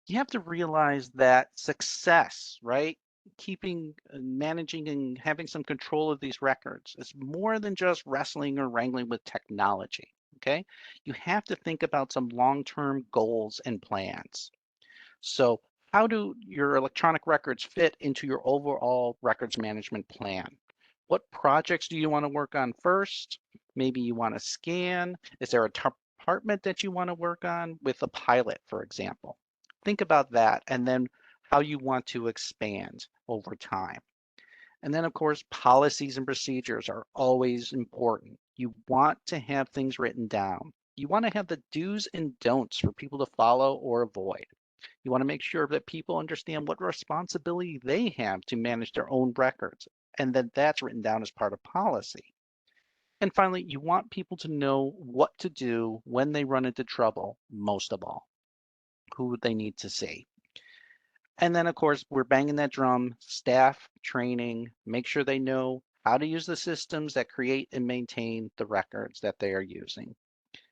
you have to realize that success, right? Keeping, managing, and having some control of these records is more than just wrestling or wrangling with technology. Okay. You have to think about some long-term goals and plans. So, how do your electronic records fit into your overall records management plan? What projects do you want to work on first? Maybe you want to scan. Is there a department that you want to work on with a pilot, for example? Think about that and then how you want to expand over time. And then, of course, policies and procedures are always important. You want to have things written down. You want to have the do's and don'ts for people to follow or avoid. You want to make sure that people understand what responsibility they have to manage their own records, and that that's written down as part of policy. And finally, you want people to know what to do when they run into trouble, most of all, who they need to see. And then, of course, we're banging that drum, staff training, make sure they know how to use the systems that create and maintain the records that they are using.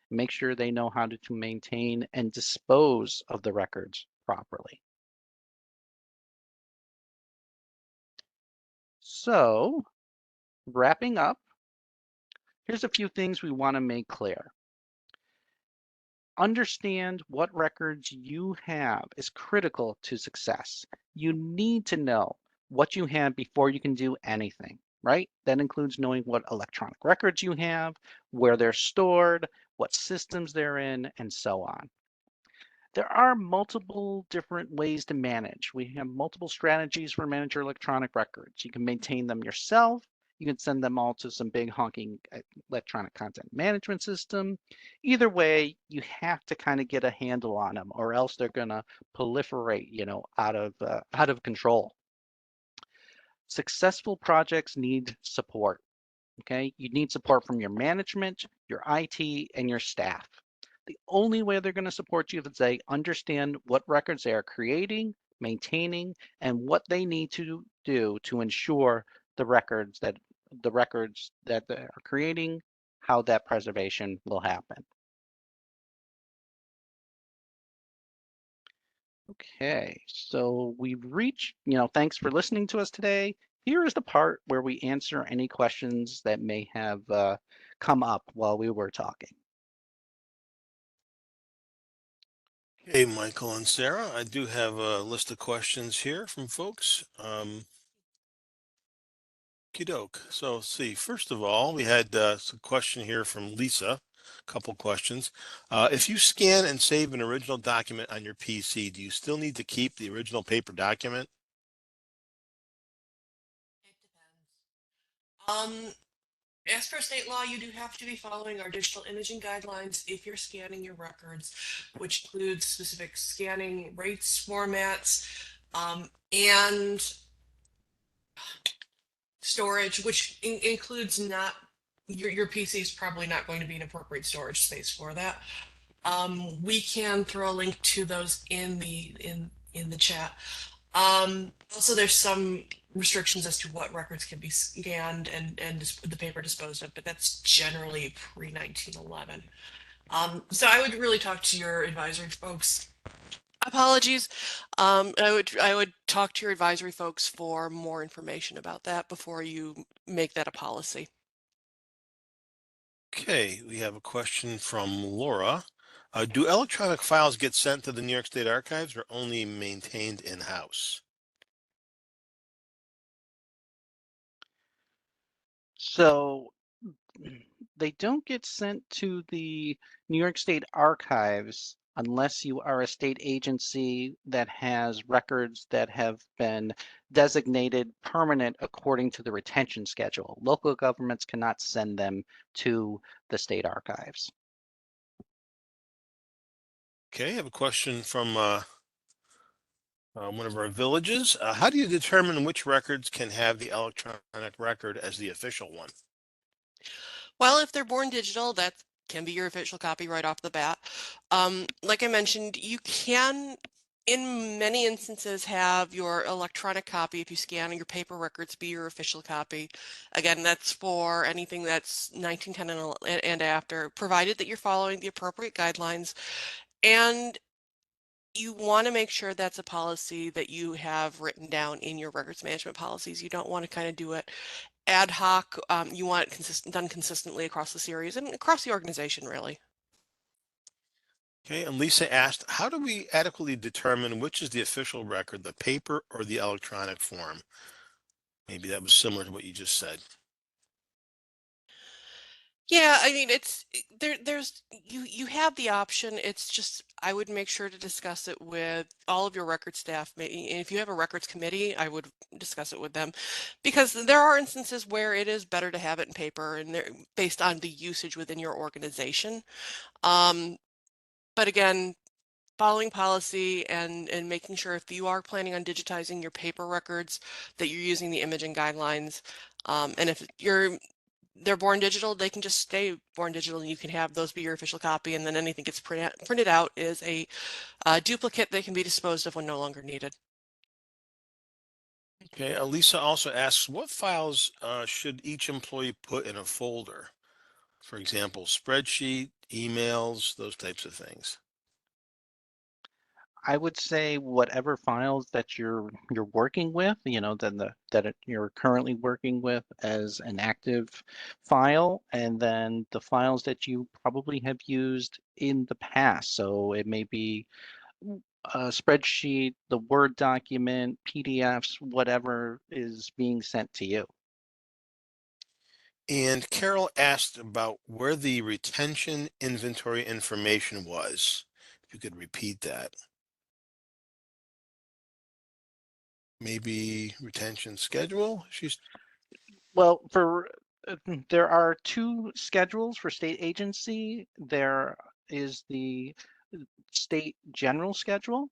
Make sure they know how to maintain and dispose of the records properly. So, wrapping up, here's a few things we want to make clear. Understand what records you have is critical to success. You need to know what you have before you can do anything, right? That includes knowing what electronic records you have, where they're stored, what systems they're in, and so on. There are multiple different ways to manage. We have multiple strategies for manage your electronic records. You can maintain them yourself. You can send them all to some big honking electronic content management system. Either way, you have to kind of get a handle on them, or else they're going to proliferate, out of control. Successful projects need support. Okay, you need support from your management, your IT, and your staff. The only way they're going to support you is they understand what records they are creating, maintaining, and what they need to do to ensure the records that they are creating, how that preservation will happen. Okay, so we've reached, thanks for listening to us today. Here is the part where we answer any questions that may have come up while we were talking. Hey, Michael and Sarah, I do have a list of questions here from folks. Okey-doke. So let's see. First of all, we had some question here from Lisa. A couple questions. If you scan and save an original document on your PC, do you still need to keep the original paper document? It depends. As per state law, you do have to be following our digital imaging guidelines if you're scanning your records, which includes specific scanning rates, formats, and storage, which includes not your PC is probably not going to be an appropriate storage space for that. We can throw a link to those in the chat. Also, there's some restrictions as to what records can be scanned and the paper disposed of, but that's generally pre 1911. So I would really talk to your advisory folks. Apologies. I would talk to your advisory folks for more information about that before you make that a policy. Okay, we have a question from Laura. Do electronic files get sent to the New York State Archives or only maintained in-house? So they don't get sent to the New York State Archives unless you are a state agency that has records that have been designated permanent according to the retention schedule. Local governments cannot send them to the state archives. Okay, I have a question from one of our villages. How do you determine which records can have the electronic record as the official one? Well, if they're born digital, that can be your official copy right off the bat. Like I mentioned, you can in many instances have your electronic copy, if you scan your paper records, be your official copy. Again, that's for anything that's 1910 and after, provided that you're following the appropriate guidelines. And you want to make sure that's a policy that you have written down in your records management policies. You don't want to kind of do it ad hoc. You want it done consistently across the series and across the organization, really. Okay, and Lisa asked, how do we adequately determine which is the official record, the paper or the electronic form? Maybe that was similar to what you just said. Yeah, I mean there's you have the option. It's just I would make sure to discuss it with all of your record staff. And if you have a records committee, I would discuss it with them because there are instances where it is better to have it in paper and they're based on the usage within your organization. Um, but again, following policy and making sure if you are planning on digitizing your paper records that you're using the imaging guidelines. And if they're born digital, they can just stay born digital and you can have those be your official copy, and then anything gets printed out is a duplicate that can be disposed of when no longer needed. Okay, Lisa also asks, what files should each employee put in a folder? For example, spreadsheet, emails, those types of things. I would say whatever files that you're working with, then you're currently working with as an active file, and then the files that you probably have used in the past. So it may be a spreadsheet, the Word document, PDFs, whatever is being sent to you. And Carol asked about where the retention inventory information was. If you could repeat that. Maybe retention schedule. Well, there are two schedules for state agency. There is the state general schedule,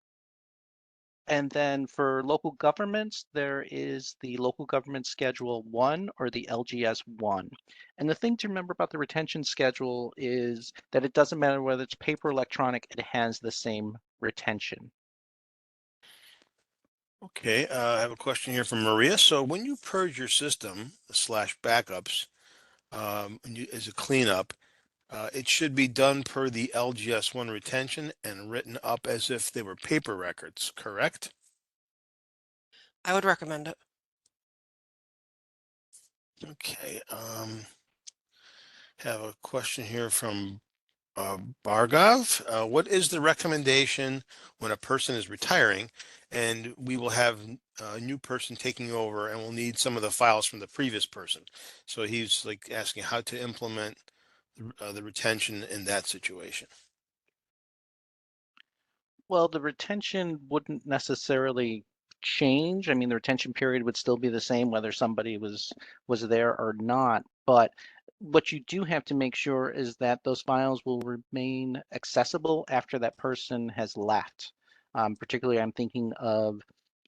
and then for local governments, there is the local government schedule 1 or the LGS 1. And the thing to remember about the retention schedule is that it doesn't matter whether it's paper or electronic, it has the same retention. Okay, I have a question here from Maria. So when you purge your system slash backups as a cleanup, it should be done per the LGS1 retention and written up as if they were paper records, correct? I would recommend it. Okay, have a question here from Bargov. What is the recommendation when a person is retiring and we will have a new person taking over and we'll need some of the files from the previous person? So he's like asking how to implement the retention in that situation. Well, the retention wouldn't necessarily change. I mean, the retention period would still be the same whether somebody was there or not. But what you do have to make sure is that those files will remain accessible after that person has left. Particularly, I'm thinking of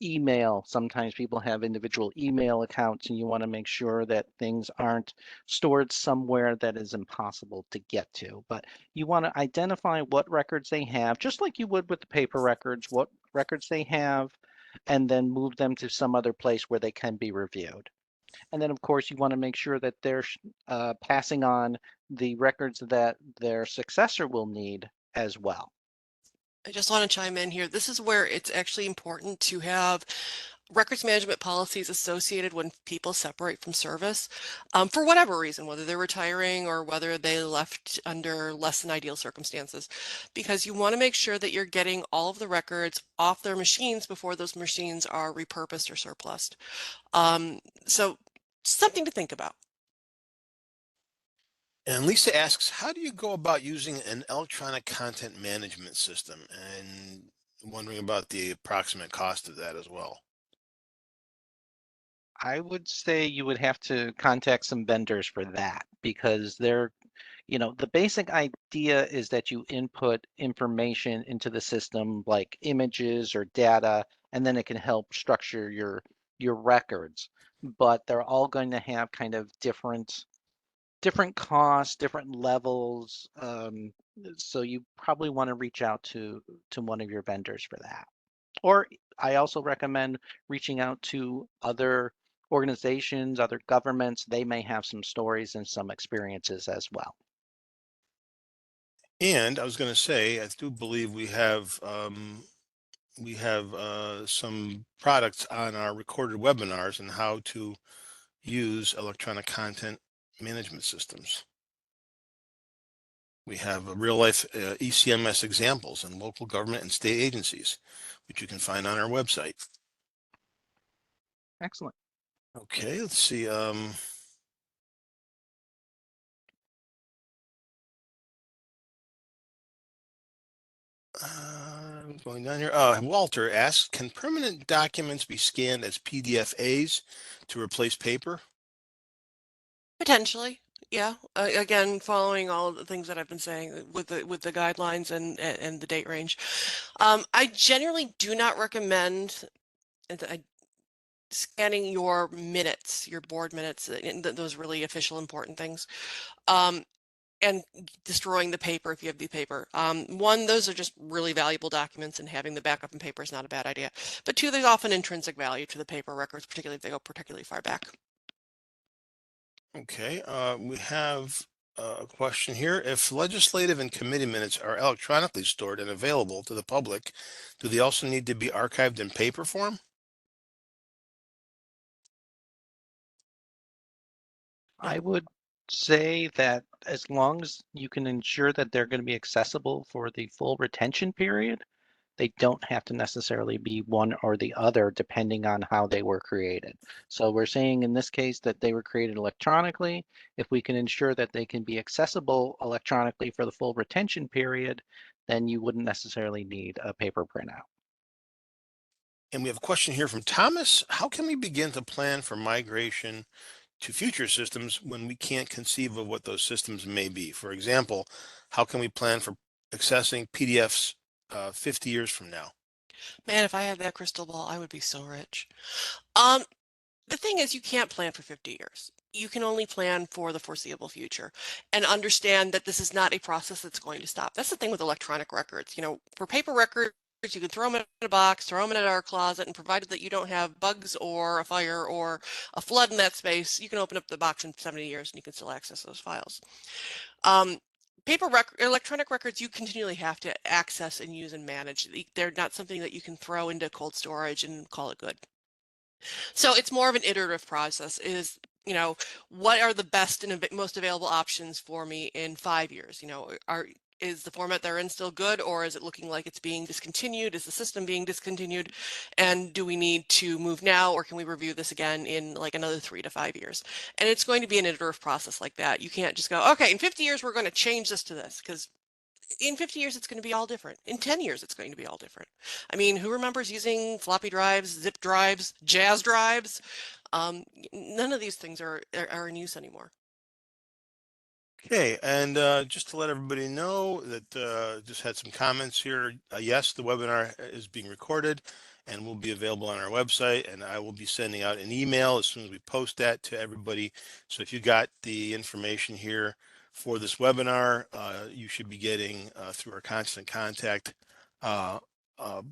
email. Sometimes people have individual email accounts, and you want to make sure that things aren't stored somewhere that is impossible to get to. But you want to identify what records they have, just like you would with the paper records, what records they have, and then move them to some other place where they can be reviewed. And then, of course, you want to make sure that they're passing on the records that their successor will need as well. I just want to chime in here. This is where it's actually important to have records management policies associated when people separate from service for whatever reason, whether they're retiring or whether they left under less than ideal circumstances, because you want to make sure that you're getting all of the records off their machines before those machines are repurposed or surplused. So something to think about. And Lisa asks, how do you go about using an electronic content management system? And wondering about the approximate cost of that as well. I would say you would have to contact some vendors for that because the basic idea is that you input information into the system like images or data, and then it can help structure your records. But they're all going to have kind of different costs, different levels. So you probably want to reach out to one of your vendors for that. Or I also recommend reaching out to other organizations, other governments. They may have some stories and some experiences as well. And I was going to say, I do believe we have some products on our recorded webinars on how to use electronic content management systems. We have real life ECMS examples in local government and state agencies, which you can find on our website. Excellent. Okay, let's see. Going down here. Walter asks, can permanent documents be scanned as PDFAs to replace paper? Potentially, yeah. Again, following all the things that I've been saying with the guidelines and the date range. I generally do not recommend scanning your minutes, your board minutes, and those really official important things, and destroying the paper if you have the paper. One, those are just really valuable documents, and having the backup in paper is not a bad idea. But two, there's often intrinsic value to the paper records, particularly if they go particularly far back. Okay, we have a question here. If legislative and committee minutes are electronically stored and available to the public, do they also need to be archived in paper form? I would say that as long as you can ensure that they're going to be accessible for the full retention period, they don't have to necessarily be one or the other depending on how they were created. So we're saying in this case that they were created electronically. If we can ensure that they can be accessible electronically for the full retention period, then you wouldn't necessarily need a paper printout. And we have a question here from Thomas. How can we begin to plan for migration to future systems when we can't conceive of what those systems may be? For example, how can we plan for accessing PDFs 50 years from now? Man, if I had that crystal ball, I would be so rich. Um, the thing is, you can't plan for 50 years. You can only plan for the foreseeable future and understand that this is not a process that's going to stop. That's the thing with electronic records. You know, for paper records, you can throw them in a box, throw them in our closet, and provided that you don't have bugs or a fire or a flood in that space, you can open up the box in 70 years and you can still access those files. Um, electronic records, you continually have to access and use and manage. They're not something that you can throw into cold storage and call it good. So it's more of an iterative process is, you know, what are the best and most available options for me in 5 years? You know, is the format they're in still good, or is it looking like it's being discontinued? Is the system being discontinued? And do we need to move now, or can we review this again in like another 3 to 5 years? And it's going to be an iterative process like that. You can't just go, okay, in 50 years, we're going to change this to this, because in 50 years, it's going to be all different. In 10 years, it's going to be all different. I mean, who remembers using floppy drives, zip drives, jazz drives? None of these things are in use anymore. Okay, and just to let everybody know that just had some comments here. Yes, the webinar is being recorded and will be available on our website, and I will be sending out an email as soon as we post that to everybody. So if you got the information here for this webinar, you should be getting through our constant contact uh, uh,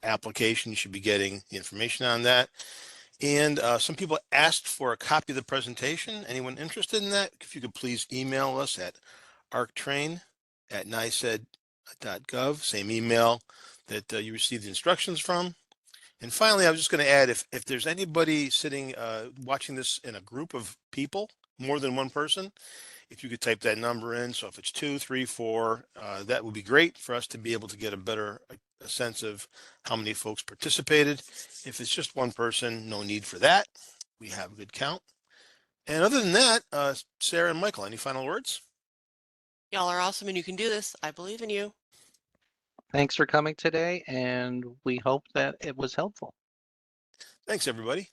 application, you should be getting the information on that. And some people asked for a copy of the presentation. Anyone interested in that? If you could please email us at arctrain@niced.gov, same email that you received the instructions from. And finally, I was just going to add, if there's anybody sitting, watching this in a group of people, more than one person, if you could type that number in. So if it's 2, 3, 4, that would be great for us to be able to get a better a sense of how many folks participated. If it's just one person, no need for that. We have a good count. And other than that, Sarah and Michael, any final words? Y'all are awesome and you can do this. I believe in you. Thanks for coming today, and we hope that it was helpful. Thanks, everybody.